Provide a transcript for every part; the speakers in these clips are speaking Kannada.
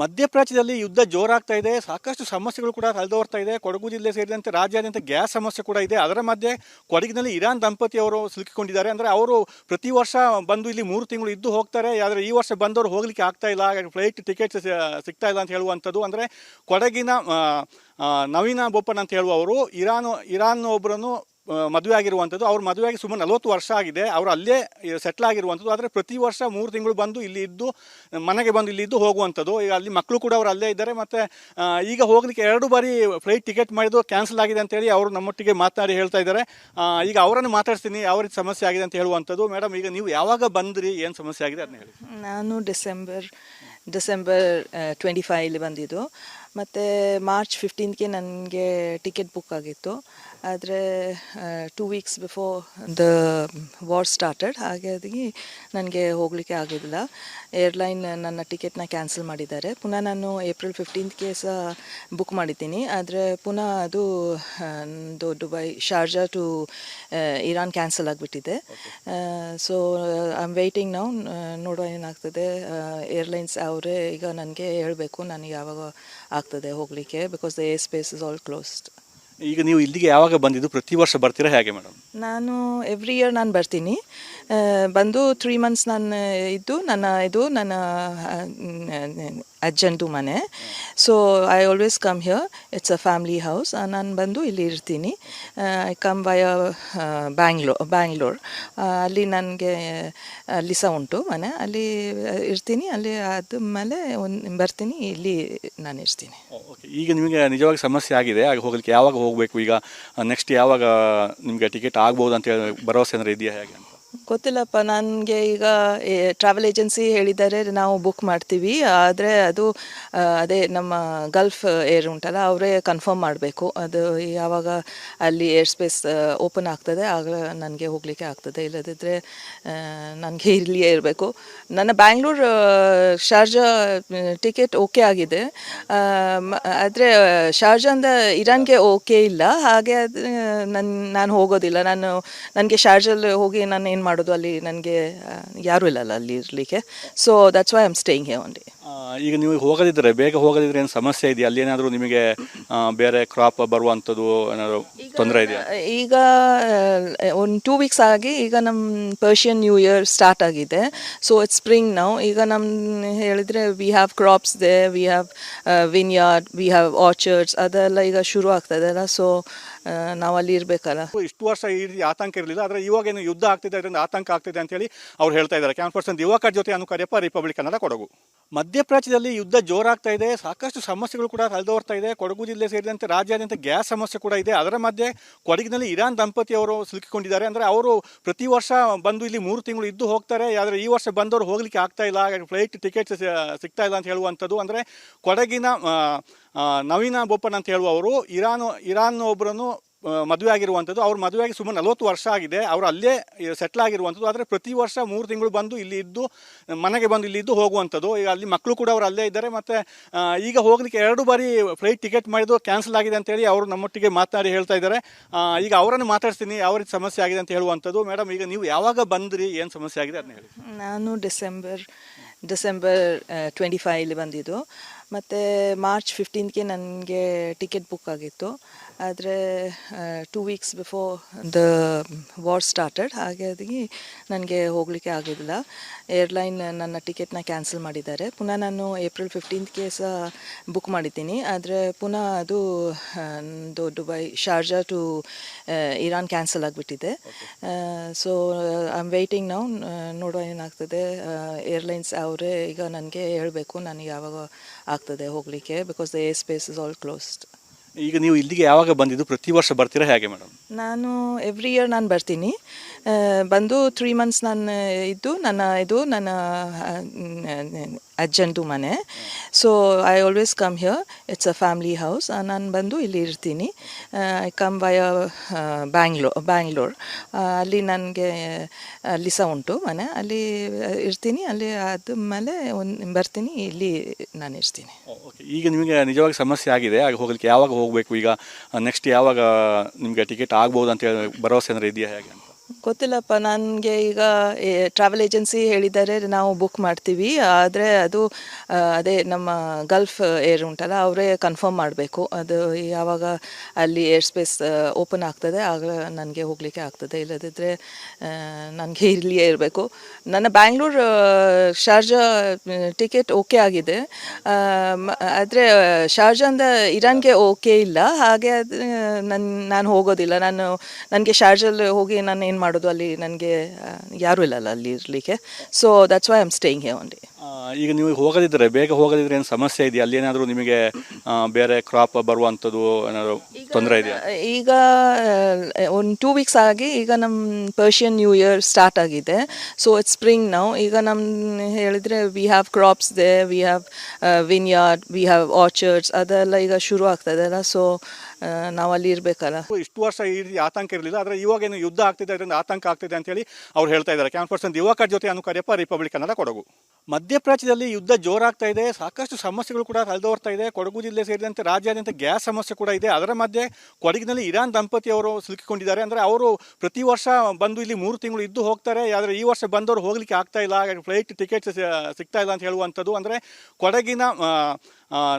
ಮಧ್ಯಪ್ರಾಚ್ಯದಲ್ಲಿ ಯುದ್ಧ ಜೋರಾಗ್ತಾ ಇದೆ. ಸಾಕಷ್ಟು ಸಮಸ್ಯೆಗಳು ಕೂಡ ತಲೆದೋರ್ತಾ ಇದೆ. ಕೊಡಗು ಜಿಲ್ಲೆ ಸೇರಿದಂತೆ ರಾಜ್ಯಾದ್ಯಂತ ಗ್ಯಾಸ್ ಸಮಸ್ಯೆ ಕೂಡ ಇದೆ. ಅದರ ಮಧ್ಯೆ ಕೊಡಗಿನಲ್ಲಿ ಇರಾನ್ ದಂಪತಿಯವರು ಸಿಲುಕಿಕೊಂಡಿದ್ದಾರೆ. ಅಂದರೆ ಅವರು ಪ್ರತಿ ವರ್ಷ ಬಂದು ಇಲ್ಲಿ 3 ತಿಂಗಳು ಇದ್ದು ಹೋಗ್ತಾರೆ. ಆದರೆ ಈ ವರ್ಷ ಬಂದವರು ಹೋಗಲಿಕ್ಕೆ ಆಗ್ತಾ ಇಲ್ಲ, ಫ್ಲೈಟ್ ಟಿಕೆಟ್ಸ್ ಸಿಗ್ತಾ ಇಲ್ಲ ಅಂತ ಹೇಳುವಂಥದ್ದು. ಅಂದರೆ ಕೊಡಗಿನ ನವೀನ ಬೋಪನ್ ಅಂತ ಹೇಳುವವರು ಇರಾನ್ ಒಬ್ಬರನ್ನು ಮದುವೆ ಆಗಿರುವಂಥದ್ದು. ಅವ್ರ ಮದುವೆಯಾಗಿ ಸುಮಾರು 40 ವರ್ಷ ಆಗಿದೆ. ಅವರು ಅಲ್ಲೇ ಸೆಟ್ಲ್ ಆಗಿರುವಂಥದ್ದು. ಆದರೆ ಪ್ರತಿ ವರ್ಷ 3 ತಿಂಗಳು ಬಂದು ಇಲ್ಲಿ ಇದ್ದು ಮನೆಗೆ ಬಂದು ಇಲ್ಲಿ ಇದ್ದು ಹೋಗುವಂಥದ್ದು. ಈಗ ಅಲ್ಲಿ ಮಕ್ಕಳು ಕೂಡ ಅವರು ಅಲ್ಲೇ ಇದ್ದಾರೆ. ಮತ್ತು ಈಗ ಹೋಗಲಿಕ್ಕೆ 2 ಬಾರಿ ಫ್ಲೈಟ್ ಟಿಕೆಟ್ ಮಾಡಿದ್ದು ಕ್ಯಾನ್ಸಲ್ ಆಗಿದೆ ಅಂತೇಳಿ ಅವರು ನಮ್ಮೊಟ್ಟಿಗೆ ಮಾತನಾಡಿ ಹೇಳ್ತಾ ಇದ್ದಾರೆ. ಈಗ ಅವರನ್ನು ಮಾತಾಡ್ತೀನಿ, ಯಾವ ರೀತಿ ಸಮಸ್ಯೆ ಆಗಿದೆ ಅಂತ ಹೇಳುವಂಥದ್ದು. ಮೇಡಮ್, ಈಗ ನೀವು ಯಾವಾಗ ಬಂದ್ರಿ, ಏನು ಸಮಸ್ಯೆ ಆಗಿದೆ ಅದನ್ನ ಹೇಳಿ. ನಾನು ಡಿಸೆಂಬರ್ 25 ಬಂದಿದ್ದು. ಮತ್ತು ಮಾರ್ಚ್ 15ಗೆ ನನಗೆ ಟಿಕೆಟ್ ಬುಕ್ ಆಗಿತ್ತು. ಆದರೆ 2 weeks before the war started, ಹಾಗಾಗಿ ನನಗೆ ಹೋಗಲಿಕ್ಕೆ ಆಗಿಲ್ಲ. ಏರ್ಲೈನ್ ನನ್ನ ಟಿಕೆಟ್ನ ಕ್ಯಾನ್ಸಲ್ ಮಾಡಿದ್ದಾರೆ. ಪುನಃ ನಾನು ಏಪ್ರಿಲ್ 15ಗೆ ಸಹ ಬುಕ್ ಮಾಡಿದ್ದೀನಿ. ಆದರೆ ಪುನಃ ಅದು Dubai Sharjah to Iran cancel ಆಗಿಬಿಟ್ಟಿದೆ. ಸೊ ಐ ಆಮ್ ವೇಟಿಂಗ್ ನಾವು, ನೋಡುವ ಏನಾಗ್ತದೆ. ಏರ್ಲೈನ್ಸ್ ಅವರೇ ಈಗ ನನಗೆ ಹೇಳಬೇಕು ನನಗೆ ಯಾವಾಗ ಆಗ್ತದೆ ಹೋಗಲಿಕ್ಕೆ, because the air space is all closed. ಈಗ ನೀವು ಇಲ್ಲಿಗೆ ಯಾವಾಗ ಬಂದಿದ್ದು? ಪ್ರತಿ ವರ್ಷ ಬರ್ತೀರಾ ಹೇಗೆ ಮೇಡಮ್? ನಾನು ಎವ್ರಿ ಇಯರ್ ನಾನು ಬರ್ತೀನಿ. ಬಂದು 3 ಮಂತ್ಸ್ ನಾನು ಇದ್ದು ನನ್ನ ಅಜ್ಜಂದು ಮನೆ. So I always come here. It's a family house. ನಾನು ಬಂದು ಇಲ್ಲಿ ಇರ್ತೀನಿ. I come by Bangalore. ಅಲ್ಲಿ ನನಗೆ ಅಲ್ಲಿ ಸಹ ಉಂಟು ಮನೆ, ಅಲ್ಲಿ ಇರ್ತೀನಿ. ಅಲ್ಲಿ ಆದಮೇಲೆ ಬರ್ತೀನಿ, ಇಲ್ಲಿ ನಾನು ಇರ್ತೀನಿ. ಈಗ ನಿಮಗೆ ನಿಜವಾಗಿ ಸಮಸ್ಯೆ ಆಗಿದೆ, ಆಗ ಹೋಗಲಿಕ್ಕೆ ಯಾವಾಗ ಹೋಗಬೇಕು? ಈಗ ನೆಕ್ಸ್ಟ್ ಯಾವಾಗ ನಿಮಗೆ ಟಿಕೆಟ್ ಆಗ್ಬೋದು ಅಂತ ಹೇಳಿ ಭರವಸೆ ಏನಾದ್ರು ಇದೆಯಾ ಹೇಗೆ ಅಂತ? ಗೊತ್ತಿಲ್ಲಪ್ಪ. ನನಗೆ ಈಗ ಟ್ರಾವೆಲ್ ಏಜೆನ್ಸಿ ಹೇಳಿದ್ದಾರೆ ನಾವು ಬುಕ್ ಮಾಡ್ತೀವಿ. ಆದರೆ ಅದು ಅದೇ ನಮ್ಮ ಗಲ್ಫ್ ಏರ್ ಉಂಟಲ್ಲ, ಅವರೇ ಕನ್ಫರ್ಮ್ ಮಾಡಬೇಕು ಅದು ಯಾವಾಗ ಅಲ್ಲಿ ಏರ್ ಸ್ಪೇಸ್ ಓಪನ್ ಆಗ್ತದೆ, ಆಗ ನನಗೆ ಹೋಗಲಿಕ್ಕೆ ಆಗ್ತದೆ. ಇಲ್ಲದಿದ್ದರೆ ನನಗೆ ಇಲ್ಲಿಯೇ ಇರಬೇಕು. ನನ್ನ ಬ್ಯಾಂಗ್ಳೂರು ಶಾರ್ಜಾ ಟಿಕೆಟ್ ಓಕೆ ಆಗಿದೆ. ಆದರೆ ಶಾರ್ಜಾಂದ ಇರಾನ್ಗೆ ಓಕೆ ಇಲ್ಲ. ಹಾಗೆ ನಾನು ಹೋಗೋದಿಲ್ಲ. ನನಗೆ ಶಾರ್ಜಲ್ಲಿ ಹೋಗಿ ನಾನು ಏನು ಮಾಡೋದು, ಅಲ್ಲಿ ನನಗೆ ಯಾರೂ ಇಲ್ಲಲ್ಲ ಅಲ್ಲಿ ಇರಲಿಕ್ಕೆ. So that's why I am staying here only. ಈಗ ನೀವು ಬೇಗ ಹೋಗದಿದ್ರೆ ಏನು ಸಮಸ್ಯೆ ಇದೆಯಾ? ಅಲ್ಲಿ ಏನಾದರೂ ನಿಮಗೆ ಬೇರೆ ಕ್ರಾಪ್ ಬರುವಂಥದ್ದು ಏನಾದರೂ ತೊಂದರೆ ಇದೆಯಾ? ಈಗ ಒಂದು 2 ವೀಕ್ಸ್ ಆಗಿ ಈಗ ನಮ್ಮ ಪರ್ಷಿಯನ್ ನ್ಯೂ ಇಯರ್ ಸ್ಟಾರ್ಟ್ ಆಗಿದೆ. ಸೊ ಇಟ್ಸ್ ಸ್ಪ್ರಿಂಗ್ ನಾವು. ಈಗ ನಮ್ಮ ಹೇಳಿದರೆ we have crops they, we have vineyard, we have orchards, ಅದೆಲ್ಲ ಈಗ ಶುರು ಆಗ್ತದೆ ಅಲ್ಲ. ಸೊ ನಾವು ಅಲ್ಲಿ ಇರಬೇಕಲ್ಲ. ಇಷ್ಟು ವರ್ಷ ಈ ರೀತಿ ಆತಂಕ ಇರಲಿಲ್ಲ, ಆದರೆ ಇವಾಗ ಏನು ಯುದ್ಧ ಆಗ್ತಿದೆ, ಅದರಿಂದ ಆತಂಕ ಆಗ್ತಿದೆ ಅಂತೇಳಿ ಅವ್ರು ಹೇಳ್ತಾ ಇದ್ದಾರೆ. ಕ್ಯಾನ್ಪರ್ಸನ್ ದಿವಾಕರ್ ಜೊತೆ ಅನುಕರ್ಯಪ್ಪ, ರಿಪಬ್ಲಿಕ್ ಕನ್ನಡ, ಕೊಡಗು. ಮಧ್ಯಪ್ರಾಚ್ಯದಲ್ಲಿ ಯುದ್ಧ ಜೋರಾಗ್ತಾ ಇದೆ. ಸಾಕಷ್ಟು ಸಮಸ್ಯೆಗಳು ಕೂಡ ತಲೆದೋರ್ತಾ ಇದೆ. ಕೊಡಗು ಜಿಲ್ಲೆ ಸೇರಿದಂತೆ ರಾಜ್ಯಾದ್ಯಂತ ಗ್ಯಾಸ್ ಸಮಸ್ಯೆ ಕೂಡ ಇದೆ. ಅದರ ಮಧ್ಯೆ ಕೊಡಗಿನಲ್ಲಿ ಇರಾನ್ ದಂಪತಿಯವರು ಸಿಲುಕಿಕೊಂಡಿದ್ದಾರೆ. ಅಂದರೆ ಅವರು ಪ್ರತಿ ವರ್ಷ ಬಂದು ಇಲ್ಲಿ 3 ತಿಂಗಳು ಇದ್ದು ಹೋಗ್ತಾರೆ. ಆದರೆ ಈ ವರ್ಷ ಬಂದವರು ಹೋಗಲಿಕ್ಕೆ ಆಗ್ತಾ ಇಲ್ಲ, ಫ್ಲೈಟ್ ಟಿಕೆಟ್ಸ್ ಸಿಗ್ತಾ ಇಲ್ಲ ಅಂತ ಹೇಳುವಂಥದ್ದು. ಅಂದರೆ ಕೊಡಗಿನ ನವೀನ ಬೋಪನ್ ಅಂತ ಹೇಳುವವರು ಇರಾನ್ ಒಬ್ಬರನ್ನು ಮದುವೆ ಆಗಿರುವಂಥದ್ದು. ಅವ್ರ ಮದುವೆಯಾಗಿ ಸುಮಾರು 40 ವರ್ಷ ಆಗಿದೆ. ಅವರು ಅಲ್ಲೇ ಸೆಟ್ಲ್ ಆಗಿರುವಂಥದ್ದು. ಆದರೆ ಪ್ರತಿ ವರ್ಷ 3 ತಿಂಗಳು ಬಂದು ಇಲ್ಲಿ ಇದ್ದು ಮನೆಗೆ ಬಂದು ಇಲ್ಲಿ ಇದ್ದು ಹೋಗುವಂಥದ್ದು. ಈಗ ಅಲ್ಲಿ ಮಕ್ಕಳು ಕೂಡ ಅವರು ಅಲ್ಲೇ ಇದ್ದಾರೆ. ಮತ್ತು ಈಗ ಹೋಗಲಿಕ್ಕೆ 2 ಬಾರಿ ಫ್ಲೈಟ್ ಟಿಕೆಟ್ ಮಾಡಿದ್ದು ಕ್ಯಾನ್ಸಲ್ ಆಗಿದೆ ಅಂತೇಳಿ ಅವರು ನಮ್ಮೊಟ್ಟಿಗೆ ಮಾತನಾಡಿ ಹೇಳ್ತಾ ಇದ್ದಾರೆ. ಈಗ ಅವರನ್ನು ಮಾತಾಡ್ತೀನಿ, ಯಾವ ರೀತಿ ಸಮಸ್ಯೆ ಆಗಿದೆ ಅಂತ ಹೇಳುವಂಥದ್ದು. ಮೇಡಮ್, ಈಗ ನೀವು ಯಾವಾಗ ಬಂದ್ರಿ, ಏನು ಸಮಸ್ಯೆ ಆಗಿದೆ ಅದನ್ನ ಹೇಳಿ. ನಾನು ಡಿಸೆಂಬರ್ 25 ಬಂದಿದ್ದು. ಮತ್ತು ಮಾರ್ಚ್ 15ಗೆ ನನಗೆ ಟಿಕೆಟ್ ಬುಕ್ ಆಗಿತ್ತು. ಆದರೆ 2 weeks before the war started, ಹಾಗಾಗಿ ನನಗೆ ಹೋಗಲಿಕ್ಕೆ ಆಗಿಲ್ಲ. ಏರ್ಲೈನ್ ನನ್ನ ಟಿಕೆಟ್ನ ಕ್ಯಾನ್ಸಲ್ ಮಾಡಿದ್ದಾರೆ. ಪುನಃ ನಾನು ಏಪ್ರಿಲ್ 15ಗೆ ಸಹ ಬುಕ್ ಮಾಡಿದ್ದೀನಿ. ಆದರೆ ಪುನಃ ಅದು Dubai Sharjah to Iran cancel ಆಗಿಬಿಟ್ಟಿದೆ. ಸೊ ಐ ಆಮ್ ವೇಟಿಂಗ್ ನಾವು, ನೋಡುವ ಏನಾಗ್ತದೆ. ಏರ್ಲೈನ್ಸ್ ಅವರೇ ಈಗ ನನಗೆ ಹೇಳಬೇಕು ನನಗೆ ಯಾವಾಗ ಆಗ್ತದೆ ಹೋಗಲಿಕ್ಕೆ, because the air space is all closed. ಈಗ ನೀವು ಇಲ್ಲಿಗೆ ಯಾವಾಗ ಬಂದಿದ್ದು? ಪ್ರತಿ ವರ್ಷ ಬರ್ತೀರಾ ಹೇಗೆ ಮೇಡಮ್? ನಾನು ಎವ್ರಿ ಇಯರ್ ನಾನು ಬರ್ತೀನಿ. ಬಂದು 3 ಮಂತ್ಸ್ ನಾನು ಇದ್ದು ನನ್ನ ಅಜ್ಜಂದು ಮನೆ. So I always come here. It's a family house. ನಾನು ಬಂದು ಇಲ್ಲಿ ಇರ್ತೀನಿ. I come by Bangalore. ಅಲ್ಲಿ ನನಗೆ ಅಲ್ಲಿ ಸಹ ಉಂಟು ಮನೆ, ಅಲ್ಲಿ ಇರ್ತೀನಿ. ಅಲ್ಲಿ ಆದಮೇಲೆ ಬರ್ತೀನಿ, ಇಲ್ಲಿ ನಾನು ಇರ್ತೀನಿ. ಈಗ ನಿಮಗೆ ನಿಜವಾಗಿ ಸಮಸ್ಯೆ ಆಗಿದೆ, ಆಗ ಹೋಗಲಿಕ್ಕೆ ಯಾವಾಗ ಹೋಗಬೇಕು? ಈಗ ನೆಕ್ಸ್ಟ್ ಯಾವಾಗ ನಿಮಗೆ ಟಿಕೆಟ್ ಆಗ್ಬೋದು ಅಂತ ಹೇಳಿ ಭರವಸೆ ಏನಾದ್ರು ಇದೆಯಾ ಹೇಗೆ ಅಂತ? ಗೊತ್ತಿಲ್ಲಪ್ಪ ನನಗೆ ಈಗ ಟ್ರಾವೆಲ್ ಏಜೆನ್ಸಿ ಹೇಳಿದ್ದಾರೆ ನಾವು ಬುಕ್ ಮಾಡ್ತೀವಿ ಆದರೆ ಅದು ಅದೇ ನಮ್ಮ ಗಲ್ಫ್ ಏರ್ ಉಂಟಲ್ಲ ಅವರೇ ಕನ್ಫರ್ಮ್ ಮಾಡಬೇಕು ಅದು ಯಾವಾಗ ಅಲ್ಲಿ ಏರ್ ಸ್ಪೇಸ್ ಓಪನ್ ಆಗ್ತದೆ ಆಗ ನನಗೆ ಹೋಗಲಿಕ್ಕೆ ಆಗ್ತದೆ ಇಲ್ಲದಿದ್ದರೆ ನನಗೆ ಇಲ್ಲಿಯೇ ಇರಬೇಕು ನನ್ನ ಬ್ಯಾಂಗ್ಳೂರು ಶಾರ್ಜಾ ಟಿಕೆಟ್ ಓಕೆ ಆಗಿದೆ ಆದರೆ ಶಾರ್ಜಾಂದ ಇರಾನ್ಗೆ ಓಕೆ ಇಲ್ಲ ಹಾಗೆ ನಾನು ಹೋಗೋದಿಲ್ಲ ನನಗೆ ಶಾರ್ಜಲ್ಲಿ ಹೋಗಿ ನಾನು ಏನು ಮಾಡೋದು ಅಲ್ಲಿ ನನಗೆ ಯಾರೂ ಇಲ್ಲಲ್ಲ ಅಲ್ಲಿ ಇರಲಿಕ್ಕೆ so that's why I am staying here only ಈಗ ನೀವು ಹೋಗದಿದ್ದರೆ ಬೇಗ ಹೋಗದಿದ್ರೆ ಏನು ಸಮಸ್ಯೆ ಇದೆಯಾ ಅಲ್ಲಿ ಏನಾದರೂ ನಿಮಗೆ ಬೇರೆ ಕ್ರಾಪ್ ಬರುವಂಥದ್ದು ಏನಾದರೂ ತೊಂದರೆ ಇದೆಯಾ ಈಗ ಒಂದು 2 ವೀಕ್ಸ್ ಆಗಿ ಈಗ ನಮ್ಮ ಪರ್ಷಿಯನ್ ನ್ಯೂ ಇಯರ್ ಸ್ಟಾರ್ಟ್ ಆಗಿದೆ ಸೊ ಇಟ್ಸ್ ಸ್ಪ್ರಿಂಗ್ ನಾವು ಈಗ ನಮ್ಮ ಹೇಳಿದರೆ we have crops they we have vineyard we have orchards ಅದೆಲ್ಲ ಈಗ ಶುರು ಆಗ್ತದಲ್ಲ ಸೊ ನಾವು ಅಲ್ಲಿ ಇರಬೇಕಲ್ಲ ಇಷ್ಟು ವರ್ಷ ಈ ರೀತಿ ಆತಂಕ ಇರಲಿಲ್ಲ ಆದರೆ ಇವಾಗೇನು ಯುದ್ಧ ಆಗ್ತಿದೆ ಅದರಿಂದ ಆತಂಕ ಆಗ್ತಿದೆ ಅಂತೇಳಿ ಅವ್ರು ಹೇಳ್ತಾ ಇದ್ದಾರೆ ಕ್ಯಾನ್ಪರ್ಸನ್ ಯುವಕರ ಜೊತೆ ಅನುಕರ್ಯಪ್ಪ ರಿಪಬ್ಲಿಕ್ ಕನ್ನಡ ಕೊಡಗು ಮಧ್ಯಪ್ರಾಚ್ಯದಲ್ಲಿ ಯುದ್ಧ ಜೋರಾಗ್ತಾ ಇದೆ ಸಾಕಷ್ಟು ಸಮಸ್ಯೆಗಳು ಕೂಡ ಹರಿದೋರ್ತಾ ಇದೆ ಕೊಡಗು ಜಿಲ್ಲೆ ಸೇರಿದಂತೆ ರಾಜ್ಯಾದ್ಯಂತ ಗ್ಯಾಸ್ ಸಮಸ್ಯೆ ಕೂಡ ಇದೆ ಅದರ ಮಧ್ಯೆ ಕೊಡಗಿನಲ್ಲಿ ಇರಾನ್ ದಂಪತಿಯವರು ಸಿಲುಕಿಕೊಂಡಿದ್ದಾರೆ ಅಂದರೆ ಅವರು ಪ್ರತಿ ವರ್ಷ ಬಂದು ಇಲ್ಲಿ 3 ತಿಂಗಳು ಇದ್ದು ಹೋಗ್ತಾರೆ ಆದರೆ ಈ ವರ್ಷ ಬಂದವರು ಹೋಗಲಿಕ್ಕೆ ಆಗ್ತಾ ಇಲ್ಲ ಫ್ಲೈಟ್ ಟಿಕೆಟ್ಸ್ ಸಿಗ್ತಾ ಇಲ್ಲ ಅಂತ ಹೇಳುವಂಥದ್ದು ಅಂದರೆ ಕೊಡಗಿನ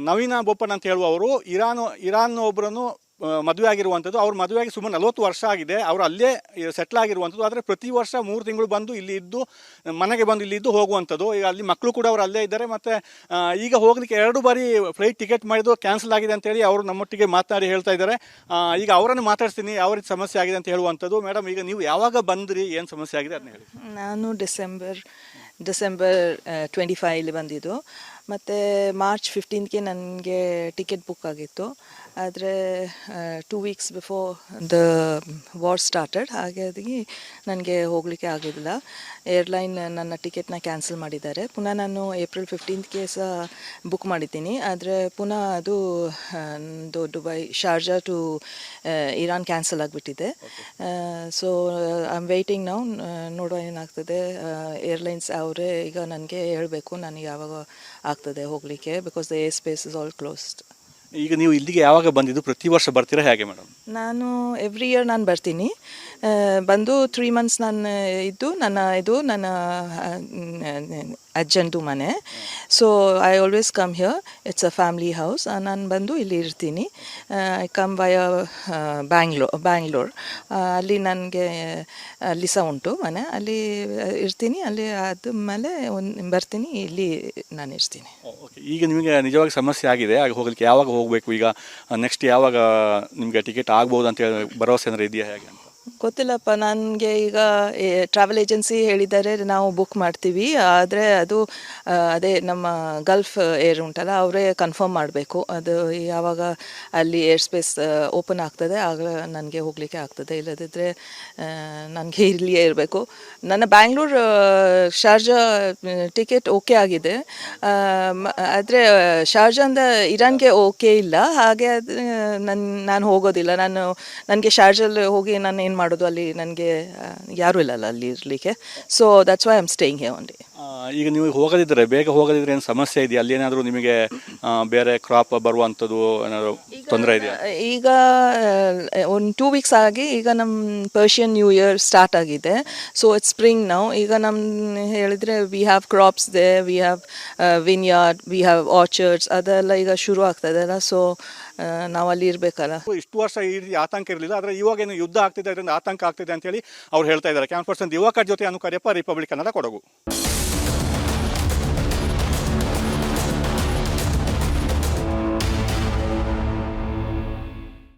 ನವೀನ ಬೋಪನ್ ಅಂತ ಹೇಳುವವರು ಇರಾನ್ ಒಬ್ಬರನ್ನು ಮದುವೆ ಆಗಿರುವಂಥದ್ದು ಅವ್ರ ಮದುವೆಯಾಗಿ ಸುಮಾರು 40 ವರ್ಷ ಆಗಿದೆ ಅವರು ಅಲ್ಲೇ ಸೆಟ್ಲ್ ಆಗಿರುವಂಥದ್ದು ಆದರೆ ಪ್ರತಿ ವರ್ಷ 3 ತಿಂಗಳು ಬಂದು ಇಲ್ಲಿ ಇದ್ದು ಮನೆಗೆ ಬಂದು ಇಲ್ಲಿ ಇದ್ದು ಹೋಗುವಂಥದ್ದು ಈಗ ಅಲ್ಲಿ ಮಕ್ಕಳು ಕೂಡ ಅವರು ಅಲ್ಲೇ ಇದ್ದಾರೆ ಮತ್ತು ಈಗ ಹೋಗಲಿಕ್ಕೆ 2 ಬಾರಿ ಫ್ಲೈಟ್ ಟಿಕೆಟ್ ಮಾಡಿದ್ದು ಕ್ಯಾನ್ಸಲ್ ಆಗಿದೆ ಅಂತೇಳಿ ಅವರು ನಮ್ಮೊಟ್ಟಿಗೆ ಮಾತನಾಡಿ ಹೇಳ್ತಾ ಇದ್ದಾರೆ ಈಗ ಅವರನ್ನು ಮಾತಾಡ್ತೀನಿ ಯಾವ ರೀತಿ ಸಮಸ್ಯೆ ಆಗಿದೆ ಅಂತ ಹೇಳುವಂಥದ್ದು ಮೇಡಮ್ ಈಗ ನೀವು ಯಾವಾಗ ಬಂದ್ರಿ ಏನು ಸಮಸ್ಯೆ ಆಗಿದೆ ಅದನ್ನ ಹೇಳಿ ನಾನು ಡಿಸೆಂಬರ್ 25 ಬಂದಿದ್ದು ಮತ್ತು ಮಾರ್ಚ್ 15ಗೆ ನನಗೆ ಟಿಕೆಟ್ ಬುಕ್ ಆಗಿತ್ತು ಆದರೆ 2 weeks before the war started ಹಾಗಾಗಿ ನನಗೆ ಹೋಗಲಿಕ್ಕೆ ಆಗಿಲ್ಲ ಏರ್ಲೈನ್ ನನ್ನ ಟಿಕೆಟ್ನ ಕ್ಯಾನ್ಸಲ್ ಮಾಡಿದ್ದಾರೆ ಪುನಃ ನಾನು ಏಪ್ರಿಲ್ 15ಗೆ ಸಹ ಬುಕ್ ಮಾಡಿದ್ದೀನಿ ಆದರೆ ಪುನಃ ಅದು Dubai Sharjah to Iran cancel ಆಗಿಬಿಟ್ಟಿದೆ ಸೊ ಐ ಆಮ್ ವೇಟಿಂಗ್ ನಾವು ನೋಡುವ ಏನಾಗ್ತದೆ ಏರ್ಲೈನ್ಸ್ ಅವರೇ ಈಗ ನನಗೆ ಹೇಳಬೇಕು ನನಗೆ ಯಾವಾಗ ಆಗ್ತದೆ ಹೋಗಲಿಕ್ಕೆ because the air space is all closed ಈಗ ನೀವು ಇಲ್ಲಿಗೆ ಯಾವಾಗ ಬಂದಿದ್ದು ಪ್ರತಿ ವರ್ಷ ಬರ್ತೀರಾ ಹೇಗೆ ಮೇಡಮ್ ನಾನು ಎವ್ರಿ ಇಯರ್ ನಾನು ಬರ್ತೀನಿ ಬಂದು 3 ಮಂತ್ಸ್ ನಾನು ಇದ್ದು ನನ್ನ ಅಜ್ಜಂದು ಮನೆ so I always come here it's a family house ನಾನು ಬಂದು ಇಲ್ಲಿ ಇರ್ತೀನಿ ಐ ಕಮ್ ಬೈ ಬ್ಯಾಂಗ್ಳೂರ್ ಅಲ್ಲಿ ನನಗೆ ಅಲ್ಲಿ ಸಹ ಉಂಟು ಮನೆ ಅಲ್ಲಿ ಇರ್ತೀನಿ ಅಲ್ಲಿ ಆದಮೇಲೆ ಬರ್ತೀನಿ ಇಲ್ಲಿ ನಾನು ಇರ್ತೀನಿ ಓಕೆ ಈಗ ನಿಮಗೆ ನಿಜವಾಗಿ ಸಮಸ್ಯೆ ಆಗಿದೆ ಆಗ ಹೋಗಲಿಕ್ಕೆ ಯಾವಾಗ ಹೋಗಬೇಕು ಈಗ ನೆಕ್ಸ್ಟ್ ಯಾವಾಗ ನಿಮಗೆ ಟಿಕೆಟ್ ಆಗ್ಬೋದು ಅಂತ ಹೇಳಿ ಭರವಸೆ ಏನಾದ್ರು ಇದೆಯಾ ಹೇಗೆ ಅಂತ ಗೊತ್ತಿಲ್ಲಪ್ಪ ನನಗೆ ಈಗ ಟ್ರಾವೆಲ್ ಏಜೆನ್ಸಿ ಹೇಳಿದ್ದಾರೆ ನಾವು ಬುಕ್ ಮಾಡ್ತೀವಿ ಆದರೆ ಅದು ಅದೇ ನಮ್ಮ ಗಲ್ಫ್ ಏರ್ ಉಂಟಲ್ಲ ಅವರೇ ಕನ್ಫರ್ಮ್ ಮಾಡಬೇಕು ಅದು ಯಾವಾಗ ಅಲ್ಲಿ ಏರ್ ಸ್ಪೇಸ್ ಓಪನ್ ಆಗ್ತದೆ ಆಗ ನನಗೆ ಹೋಗಲಿಕ್ಕೆ ಆಗ್ತದೆ ಇಲ್ಲದಿದ್ದರೆ ನನಗೆ ಇಲ್ಲಿಯೇ ಇರಬೇಕು ನನ್ನ ಬ್ಯಾಂಗ್ಳೂರು ಶಾರ್ಜಾ ಟಿಕೆಟ್ ಓಕೆ ಆಗಿದೆ ಆದರೆ ಶಾರ್ಜಾಂದ ಇರಾನ್ಗೆ ಓಕೆ ಇಲ್ಲ ಹಾಗೆ ನಾನು ಹೋಗೋದಿಲ್ಲ ನನಗೆ ಶಾರ್ಜಲ್ಲಿ ಹೋಗಿ ನಾನು ಏನು ಮಾಡೋದು ಅಲ್ಲಿ ನನಗೆ ಯಾರೂ ಇಲ್ಲಲ್ಲ ಅಲ್ಲಿ ಇರಲಿಕ್ಕೆ so that's why I am staying here only ಈಗ ನೀವು ಹೋಗದಿದ್ದರೆ ಬೇಗ ಹೋಗದಿದ್ರೆ ಏನು ಸಮಸ್ಯೆ ಇದೆಯಾ ಅಲ್ಲಿ ಏನಾದರೂ ನಿಮಗೆ ಬೇರೆ ಕ್ರಾಪ್ ಬರುವಂಥದ್ದು ಏನಾದರೂ ತೊಂದರೆ ಇದೆಯಾ ಈಗ ಒಂದು 2 ವೀಕ್ಸ್ ಆಗಿ ಈಗ ನಮ್ಮ ಪರ್ಷಿಯನ್ ನ್ಯೂ ಇಯರ್ ಸ್ಟಾರ್ಟ್ ಆಗಿದೆ ಸೊ ಇಟ್ಸ್ ಸ್ಪ್ರಿಂಗ್ ನಾವು ಈಗ ನಮ್ಮ ಹೇಳಿದರೆ we have crops they we have vineyard we have orchards ಅದೆಲ್ಲ ಈಗ ಶುರು ಆಗ್ತದಲ್ಲ ಸೊ ನಾವು ಅಲ್ಲಿ ಇರಬೇಕಲ್ಲ ಇಷ್ಟು ವರ್ಷ ಈ ರೀತಿ ಆತಂಕ ಇರಲಿಲ್ಲ ಆದರೆ ಇವಾಗೇನು ಯುದ್ಧ ಆಗ್ತಿದೆ ಅದರಿಂದ ಆತಂಕ ಆಗ್ತಿದೆ ಅಂತೇಳಿ ಅವ್ರು ಹೇಳ್ತಾ ಇದ್ದಾರೆ ಕ್ಯಾನ್ಪರ್ಸನ್ ಯುವಕರ ಜೊತೆ ಅನುಕರ್ಯಪ್ಪ ರಿಪಬ್ಲಿಕ್ ಕನ್ನಡ ಕೊಡಗು